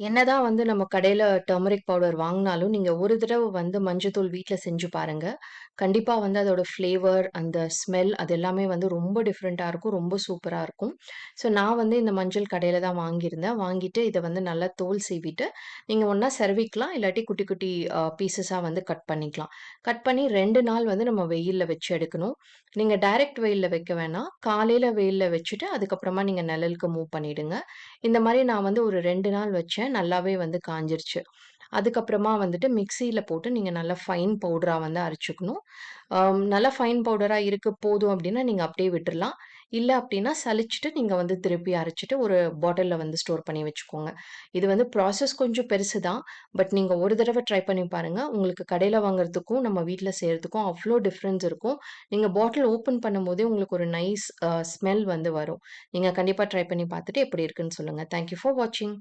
என்னதான் வந்து நம்ம கடையில டர்மரிக் பவுடர் வாங்குனாலும், நீங்க ஒரு தடவ வந்து மஞ்சத்தூள் வீட்ல செஞ்சு பாருங்க. கண்டிப்பா வந்து அதோட ஃப்ளேவர், அந்த ஸ்மெல் அது எல்லாமே வந்து ரொம்ப டிஃபரெண்ட்டா இருக்கும். ரொம்ப சூப்பரா இருக்கும். ஸோ நான் வந்து இந்த மஞ்சள் கடையில தான் வாங்கியிருந்தேன். வாங்கிட்டு இத வந்து நல்லா தோல் சீவிட்டு, நீங்க ஒண்ணா செரவிக்கலாம். இல்லாட்டி குட்டி குட்டி பீஸஸா வந்து கட் பண்ணிக்கலாம். கட் பண்ணி 2 நாள் வந்து நம்ம வெயில்ல வச்சு எடுக்கணும். நீங்க டைரக்ட் வெயில்ல வைக்க வேணாம். காலையில வெயில்ல வச்சுட்டு, அதுக்கப்புறமா நீங்க நிழலுக்கு மூவ் பண்ணிடுங்க. இந்த மாரி நான் வந்து ஒரு 2 நாள் வச்சேன். நல்லாவே வந்து காஞ்சிருச்சு. அதுக்கப்புறமா வந்துட்டு மிக்ஸியில போட்டு நீங்க நல்லா ஃபைன் பவுடரா வந்து அரைச்சுக்கணும். நல்லா ஃபைன் பவுடரா இருக்கு போதும் அப்டின்னா, நீங்க அப்டியே விட்டுறலாம். இல்ல அப்டின்னா சலிச்சுட்டு நீங்க வந்து திருப்பி அரைச்சுட்டு ஒரு பாட்டில்ல வந்து ஸ்டோர் பண்ணி வச்சுக்கோங்க. இது வந்து ப்ராசஸ் கொஞ்சம் பெருசு தான். பட் நீங்க ஒரு தடவ ட்ரை பண்ணி பாருங்க. உங்களுக்கு கடையில வாங்குறதுக்கும், நம்ம வீட்ல செய்றதுக்கும் அவ்ளோ டிஃபரன்ஸ் இருக்கும். நீங்க பாட்டில் ஓப்பன் பண்ணும்போதே உங்களுக்கு ஒரு நைஸ் ஸ்மெல் வந்து வரும். நீங்க கண்டிப்பா ட்ரை பண்ணி பார்த்துட்டு எப்படி இருக்குன்னு சொல்லுங்க. தேங்க் யூ ஃபார் வாட்சிங்.